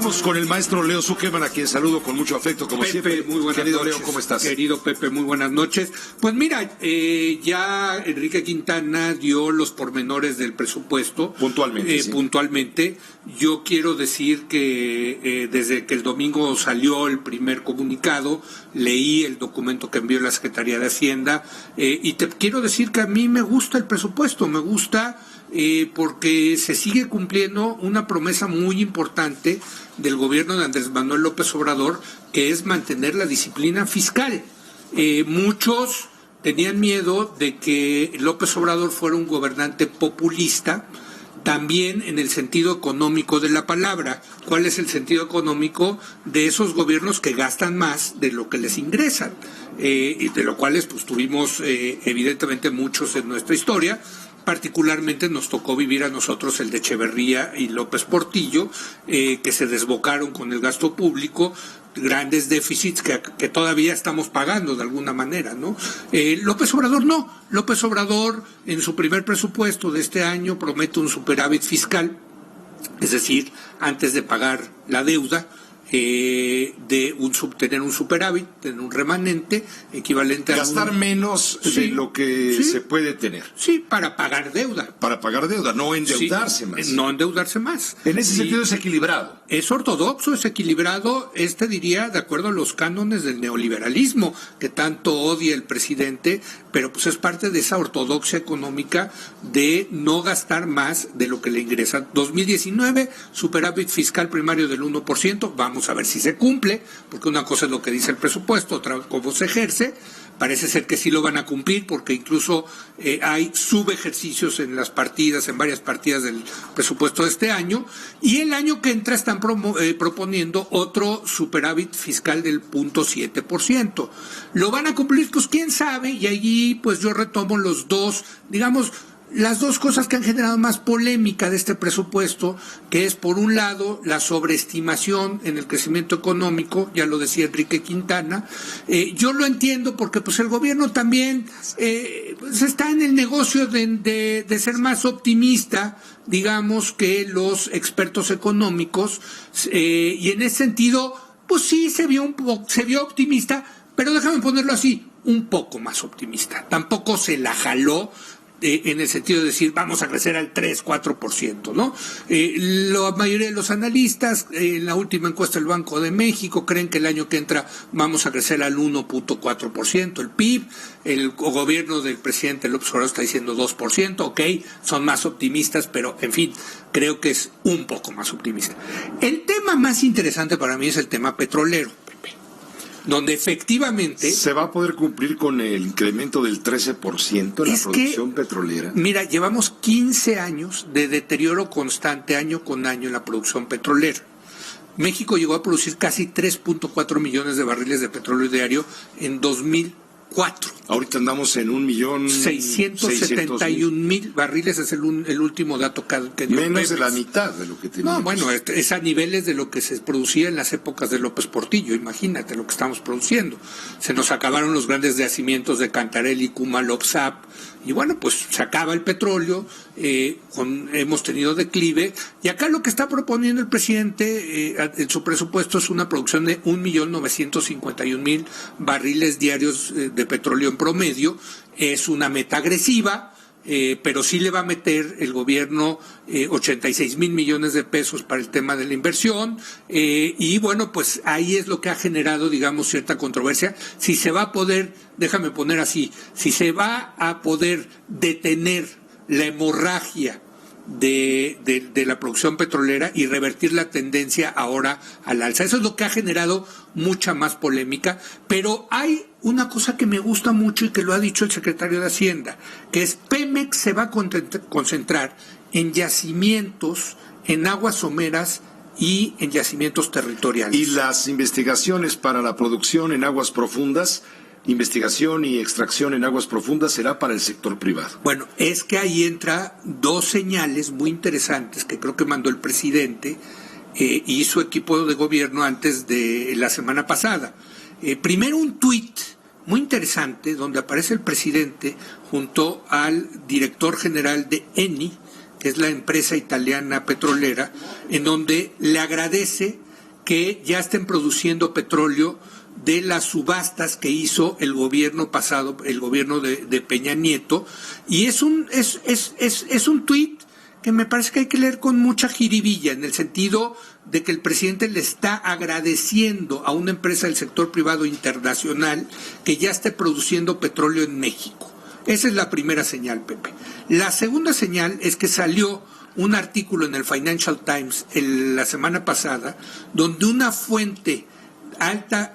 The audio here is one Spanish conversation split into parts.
Vamos con el maestro Leo Zuckerman, a quien saludo con mucho afecto, como Pepe, siempre. Muy buenas Querido noches. Leo, ¿cómo estás? Querido Pepe, muy buenas noches. Pues mira, ya Enrique Quintana dio los pormenores del presupuesto. Puntualmente, sí. Puntualmente. Yo quiero decir que desde que el domingo salió el primer comunicado, leí el documento que envió la Secretaría de Hacienda, y te quiero decir que a mí me gusta el presupuesto, me gusta porque se sigue cumpliendo una promesa muy importante del gobierno de Andrés Manuel López Obrador, que es mantener la disciplina fiscal. Muchos tenían miedo de que López Obrador fuera un gobernante populista, también en el sentido económico de la palabra. ¿Cuál es el sentido económico de esos gobiernos que gastan más de lo que les ingresan? Y de lo cuales pues tuvimos evidentemente muchos en nuestra historia. Particularmente nos tocó vivir a nosotros el de Echeverría y López Portillo, que se desbocaron con el gasto público, grandes déficits que todavía estamos pagando de alguna manera, ¿no? López Obrador no. López Obrador en su primer presupuesto de este año promete un superávit fiscal, es decir, antes de pagar la deuda, tener un superávit, tener un remanente equivalente gastar menos de lo que se puede tener. Sí, para pagar deuda. Para pagar deuda, no endeudarse más. No endeudarse más. En ese sentido es equilibrado. Es ortodoxo, es equilibrado, diría, de acuerdo a los cánones del neoliberalismo, que tanto odia el presidente, pero pues es parte de esa ortodoxia económica de no gastar más de lo que le ingresa. 2019, superávit fiscal primario del 1%, vamos a ver si se cumple, porque una cosa es lo que dice el presupuesto, otra cómo se ejerce. Parece ser que sí lo van a cumplir, porque incluso hay subejercicios en las partidas, en varias partidas del presupuesto de este año, y el año que entra están proponiendo otro superávit fiscal del 0.7%. ¿Lo van a cumplir? Pues quién sabe, y allí pues yo retomo las dos cosas que han generado más polémica de este presupuesto, que es por un lado la sobreestimación en el crecimiento económico, ya lo decía Enrique Quintana. Yo lo entiendo porque pues el gobierno también pues está en el negocio de ser más optimista, digamos, que los expertos económicos, y en ese sentido pues sí se vio optimista, pero déjame ponerlo así, un poco más optimista. Tampoco se la jaló en el sentido de decir vamos a crecer al 3-4%, ¿no? La mayoría de los analistas, en la última encuesta del Banco de México, creen que el año que entra vamos a crecer al 1.4%. El PIB, el gobierno del presidente López Obrador está diciendo 2%, ok, son más optimistas, pero en fin, creo que es un poco más optimista. El tema más interesante para mí es el tema petrolero, donde efectivamente ¿se va a poder cumplir con el incremento del 13% en la producción petrolera? Mira, llevamos 15 años de deterioro constante, año con año, en la producción petrolera. México llegó a producir casi 3.4 millones de barriles de petróleo diario en 2004. Ahorita andamos en 1.671.000 barriles, es el último dato que dio menos Pemex. de la mitad de lo que teníamos. No, bueno, es a niveles de lo que se producía en las épocas de López Portillo, imagínate lo que estamos produciendo. Se nos acabaron los grandes yacimientos de Cantarelli, Kumalop-Zap, y bueno, pues se acaba el petróleo, hemos tenido declive, y acá lo que está proponiendo el presidente en su presupuesto es una producción de 1.951.000 barriles diarios de petróleo en promedio. Es una meta agresiva, pero sí le va a meter el gobierno 86.000 millones de pesos para el tema de la inversión, y bueno, pues ahí es lo que ha generado, digamos, cierta controversia. Si se va a poder, déjame poner así, si se va a poder detener la hemorragia de la producción petrolera y revertir la tendencia ahora al alza. Eso es lo que ha generado mucha más polémica, pero hay una cosa que me gusta mucho y que lo ha dicho el secretario de Hacienda, que es Pemex se va a concentrar en yacimientos, en aguas someras y en yacimientos territoriales. Y las investigaciones para la producción en aguas profundas, investigación y extracción en aguas profundas, será para el sector privado. Bueno, es que ahí entra dos señales muy interesantes que creo que mandó el presidente y su equipo de gobierno antes de la semana pasada. Primero, un tuit muy interesante donde aparece el presidente junto al director general de Eni, que es la empresa italiana petrolera, en donde le agradece que ya estén produciendo petróleo de las subastas que hizo el gobierno pasado, el gobierno de Peña Nieto, y es un tuit que me parece que hay que leer con mucha jiribilla, en el sentido de que el presidente le está agradeciendo a una empresa del sector privado internacional que ya esté produciendo petróleo en México. Esa es la primera señal, Pepe. La segunda señal es que salió un artículo en el Financial Times la semana pasada, donde una fuente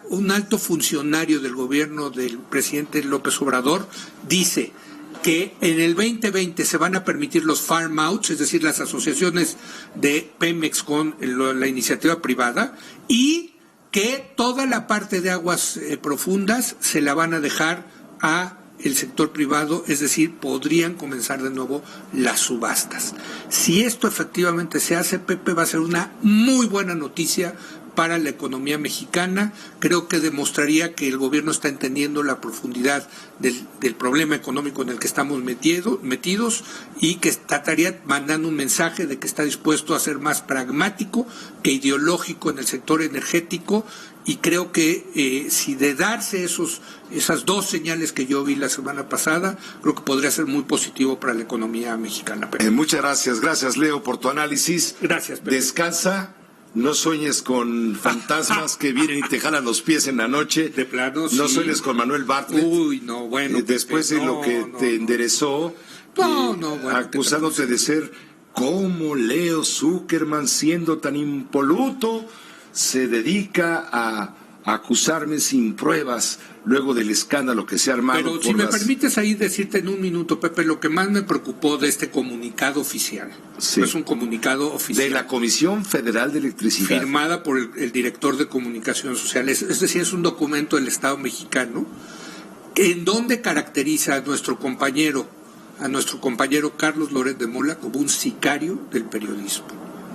un alto funcionario del gobierno del presidente López Obrador dice que en el 2020 se van a permitir los farm outs, es decir, las asociaciones de Pemex con la iniciativa privada, y que toda la parte de aguas profundas se la van a dejar a el sector privado, es decir, podrían comenzar de nuevo las subastas. Si esto efectivamente se hace, Pepe, va a ser una muy buena noticia para la economía mexicana. Creo que demostraría que el gobierno está entendiendo la profundidad del problema económico en el que estamos metidos y que estaría mandando un mensaje de que está dispuesto a ser más pragmático que ideológico en el sector energético, y creo que si de darse esas dos señales que yo vi la semana pasada, creo que podría ser muy positivo para la economía mexicana. Muchas gracias Leo por tu análisis. Gracias, Pepe. Descansa. No sueñes con fantasmas que vienen y te jalan los pies en la noche. De plano, no sí. Sueñes con Manuel Bartlett. Uy, no, bueno. Después de lo que te enderezó, bueno, acusándote de ser como Leo Zuckerman, siendo tan impoluto, se dedica a acusarme sin pruebas luego del escándalo que se ha armado. Pero si me permites ahí decirte en un minuto, Pepe, lo que más me preocupó de este comunicado oficial, sí, es un comunicado oficial de la Comisión Federal de Electricidad, firmada por el director de Comunicación Social, es decir, es un documento del Estado mexicano, en donde caracteriza a nuestro compañero Carlos Loret de Mola como un sicario del periodismo.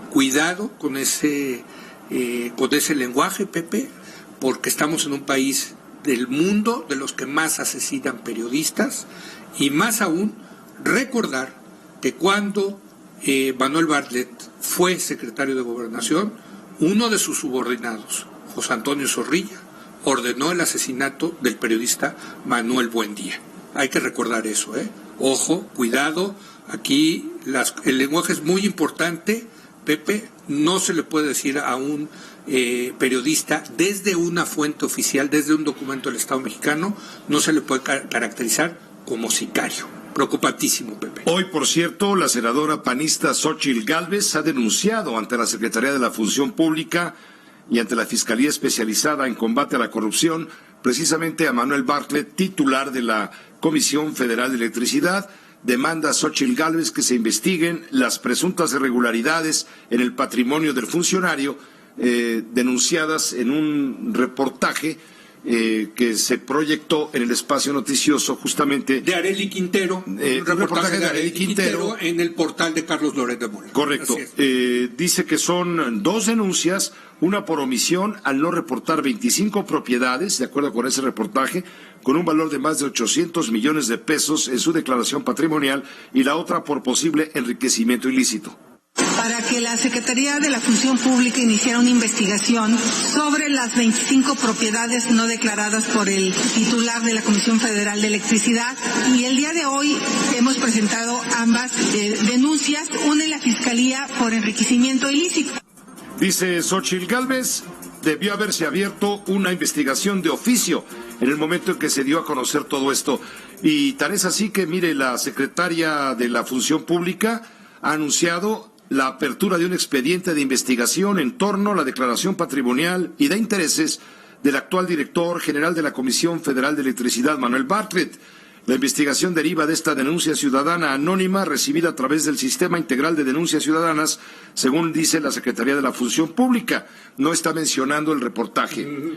Cuidado con ese lenguaje, Pepe, porque estamos en un país del mundo de los que más asesinan periodistas, y más aún recordar que cuando Manuel Bartlett fue secretario de Gobernación, uno de sus subordinados, José Antonio Zorrilla, ordenó el asesinato del periodista Manuel Buendía. Hay que recordar eso, Ojo, cuidado, aquí el lenguaje es muy importante, Pepe. No se le puede decir a un periodista desde una fuente oficial, desde un documento del Estado mexicano, no se le puede caracterizar como sicario. Preocupantísimo, Pepe. Hoy, por cierto, la senadora panista Xóchitl Gálvez ha denunciado ante la Secretaría de la Función Pública y ante la Fiscalía Especializada en Combate a la Corrupción, precisamente a Manuel Bartlett, titular de la Comisión Federal de Electricidad. Demanda a Xóchitl Gálvez que se investiguen las presuntas irregularidades en el patrimonio del funcionario, denunciadas en un reportaje que se proyectó en el espacio noticioso justamente de Arely Quintero, un reportaje de Arely Quintero en el portal de Carlos Loret de Mola. Correcto. Dice que son dos denuncias, una por omisión al no reportar 25 propiedades, de acuerdo con ese reportaje, con un valor de más de 800 millones de pesos en su declaración patrimonial, y la otra por posible enriquecimiento ilícito. Para que la Secretaría de la Función Pública iniciara una investigación sobre las 25 propiedades no declaradas por el titular de la Comisión Federal de Electricidad, y el día de hoy hemos presentado ambas denuncias, una en la Fiscalía por enriquecimiento ilícito. Dice Xóchitl Gálvez, debió haberse abierto una investigación de oficio en el momento en que se dio a conocer todo esto. Y tan es así que, mire, la secretaria de la Función Pública ha anunciado la apertura de un expediente de investigación en torno a la declaración patrimonial y de intereses del actual director general de la Comisión Federal de Electricidad, Manuel Bartlett. La investigación deriva de esta denuncia ciudadana anónima recibida a través del Sistema Integral de Denuncias Ciudadanas, según dice la Secretaría de la Función Pública. No está mencionando el reportaje.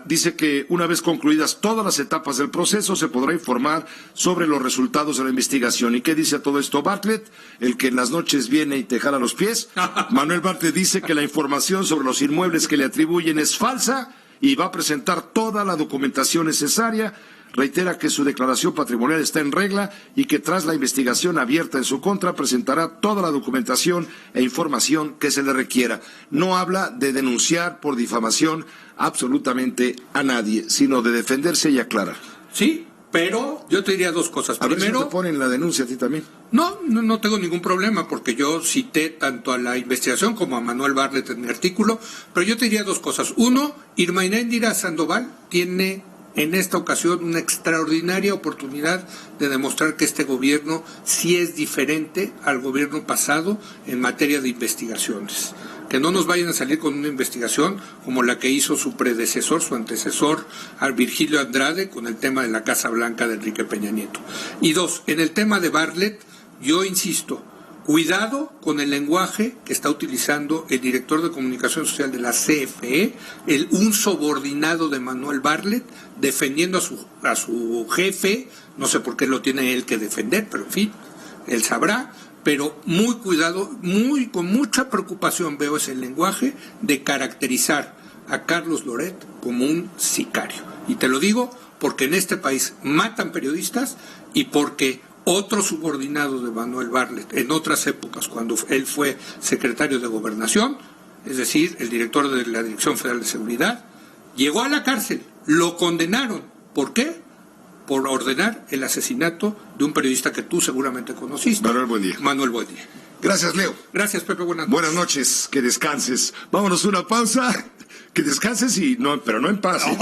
Dice que una vez concluidas todas las etapas del proceso se podrá informar sobre los resultados de la investigación. ¿Y qué dice a todo esto Bartlett? El que en las noches viene y te jala los pies. Manuel Bartlett dice que la información sobre los inmuebles que le atribuyen es falsa y va a presentar toda la documentación necesaria. reitera que su declaración patrimonial está en regla y que tras la investigación abierta en su contra presentará toda la documentación e información que se le requiera. No habla de denunciar por difamación absolutamente a nadie, sino de defenderse y aclarar. Sí, pero yo te diría dos cosas. A ver Primero, si te ponen la denuncia a ti también. No tengo ningún problema porque yo cité tanto a la investigación como a Manuel Bartlett en mi artículo, pero yo te diría dos cosas. Uno, Irma Inéndira Sandoval tiene en esta ocasión una extraordinaria oportunidad de demostrar que este gobierno sí es diferente al gobierno pasado en materia de investigaciones. Que no nos vayan a salir con una investigación como la que hizo su predecesor, su antecesor, Virgilio Andrade, con el tema de la Casa Blanca de Enrique Peña Nieto. Y dos, en el tema de Bartlett, yo insisto, cuidado con el lenguaje que está utilizando el director de comunicación social de la CFE, un subordinado de Manuel Bartlett, defendiendo a su jefe. No sé por qué lo tiene él que defender, pero en fin, él sabrá. Pero muy cuidado, con mucha preocupación veo ese lenguaje de caracterizar a Carlos Loret como un sicario. Y te lo digo porque en este país matan periodistas y porque otro subordinado de Manuel Bartlett en otras épocas, cuando él fue secretario de Gobernación, es decir, el director de la Dirección Federal de Seguridad, llegó a la cárcel, lo condenaron. ¿Por qué? Por ordenar el asesinato de un periodista que tú seguramente conociste. Manuel Buendía. Manuel Buendía. Gracias, Leo. Gracias, Pepe. Buenas noches. Buenas noches, que descanses. Vámonos a una pausa. Que descanses pero no en paz. ¿eh?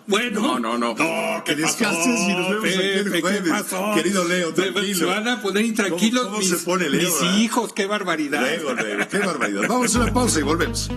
Bueno. No, que descanses y nos vemos aquí el jueves. ¿Qué pasó? Querido Leo, tranquilo. Se van a poner intranquilos ¿Cómo se pone Leo, mis hijos. Qué barbaridad. Leo, qué barbaridad. Vamos a una pausa y volvemos.